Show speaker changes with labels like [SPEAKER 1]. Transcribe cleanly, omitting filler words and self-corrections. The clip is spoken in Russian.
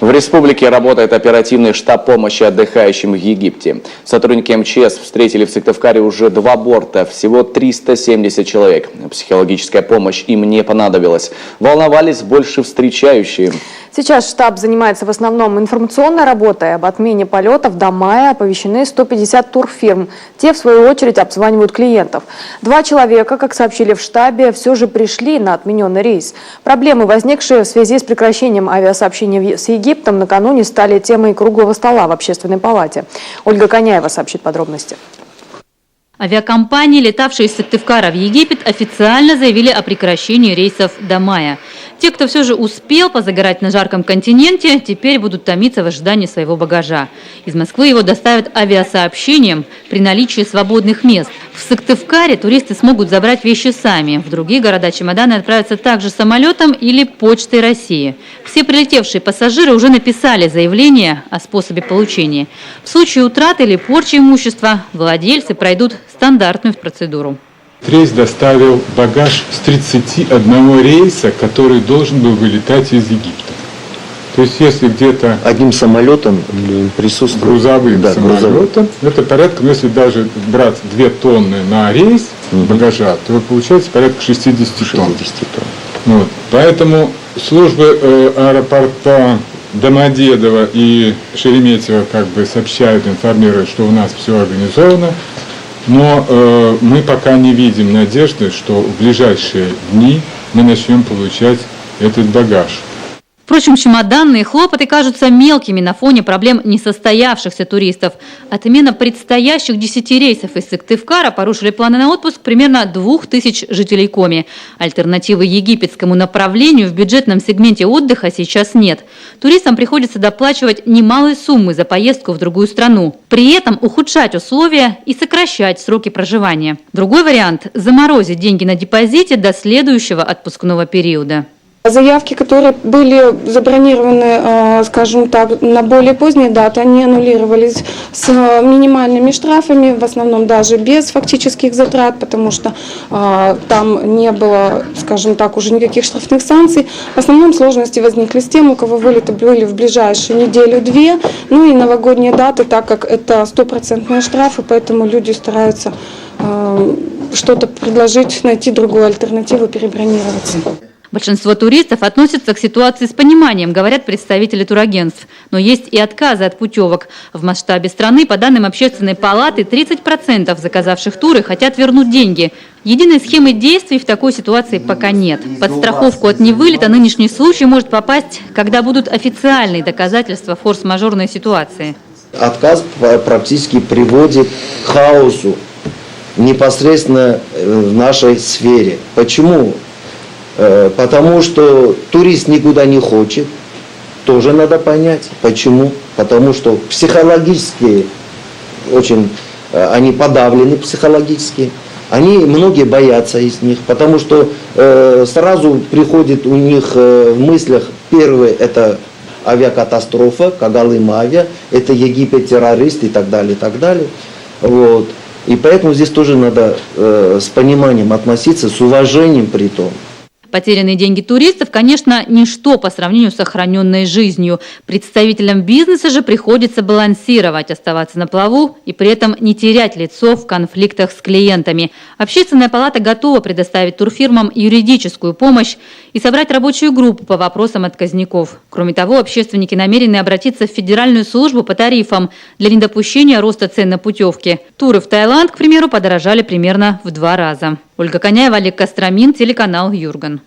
[SPEAKER 1] В республике работает оперативный штаб помощи отдыхающим в Египте. Сотрудники МЧС встретили в Сыктывкаре уже 2 борта, всего 370 человек. Психологическая помощь им не понадобилась. Волновались больше встречающие.
[SPEAKER 2] Сейчас штаб занимается в основном информационной работой. Об отмене полетов до мая оповещены 150 турфирм. Те, в свою очередь, обзванивают клиентов. 2 человека, как сообщили в штабе, все же пришли на отмененный рейс. Проблемы, возникшие в связи с прекращением авиасообщения с Египтом, накануне стали темой круглого стола в Общественной палате. Ольга Коняева сообщит подробности.
[SPEAKER 3] Авиакомпании, летавшие из Сыктывкара в Египет, официально заявили о прекращении рейсов до мая. Те, кто все же успел позагорать на жарком континенте, теперь будут томиться в ожидании своего багажа. Из Москвы его доставят авиасообщением при наличии свободных мест. В Сыктывкаре туристы смогут забрать вещи сами. В другие города чемоданы отправятся также самолетом или почтой России. Все прилетевшие пассажиры уже написали заявление о способе получения. В случае утраты или порчи имущества владельцы пройдут стандартную процедуру.
[SPEAKER 4] Рейс доставил багаж с 31 рейса, который должен был вылетать из Египта. То есть если где-то
[SPEAKER 5] одним самолетом присутствует
[SPEAKER 4] грузовым самолетом, это порядка, если даже брать 2 тонны на рейс багажа, то получается порядка 60 тонн. Вот. Поэтому службы аэропорта Домодедово и Шереметьево сообщают, информируют, что у нас все организовано. Но мы пока не видим надежды, что в ближайшие дни мы начнем получать этот багаж.
[SPEAKER 3] Впрочем, чемоданные хлопоты кажутся мелкими на фоне проблем несостоявшихся туристов. Отмена предстоящих 10 рейсов из Сыктывкара порушили планы на отпуск примерно 2000 жителей Коми. Альтернативы египетскому направлению в бюджетном сегменте отдыха сейчас нет. Туристам приходится доплачивать немалые суммы за поездку в другую страну. При этом ухудшать условия и сокращать сроки проживания. Другой вариант – заморозить деньги на депозите до следующего отпускного периода.
[SPEAKER 6] Заявки, которые были забронированы, скажем так, на более поздние даты, они аннулировались с минимальными штрафами, в основном даже без фактических затрат, потому что там не было, скажем так, уже никаких штрафных санкций. В основном сложности возникли с тем, у кого вылеты были в ближайшую неделю-две, ну и новогодние даты, так как это 100% штрафы, поэтому люди стараются что-то предложить, найти другую альтернативу, перебронироваться.
[SPEAKER 3] Большинство туристов относятся к ситуации с пониманием, говорят представители турагентств. Но есть и отказы от путевок. В масштабе страны, по данным Общественной палаты, 30% заказавших туры хотят вернуть деньги. Единой схемы действий в такой ситуации пока нет. Под страховку от невылета нынешний случай может попасть, когда будут официальные доказательства форс-мажорной ситуации.
[SPEAKER 5] Отказ практически приводит к хаосу непосредственно в нашей сфере. Почему? Потому что турист никуда не хочет, тоже надо понять. Почему? Потому что психологически они подавлены психологически. Многие боятся из них, потому что сразу приходит у них в мыслях, первое – это авиакатастрофа, Когалым авиа, это Египет, террорист и так далее, и так далее. Вот. И поэтому здесь тоже надо с пониманием относиться, с уважением при том.
[SPEAKER 3] Потерянные деньги туристов, конечно, ничто по сравнению с сохраненной жизнью. Представителям бизнеса же приходится балансировать, оставаться на плаву и при этом не терять лицо в конфликтах с клиентами. Общественная палата готова предоставить турфирмам юридическую помощь и собрать рабочую группу по вопросам отказников. Кроме того, общественники намерены обратиться в Федеральную службу по тарифам для недопущения роста цен на путевки. Туры в Таиланд, к примеру, подорожали примерно в 2 раза. Ольга Коняева, Олег Костромин, телеканал Юрган.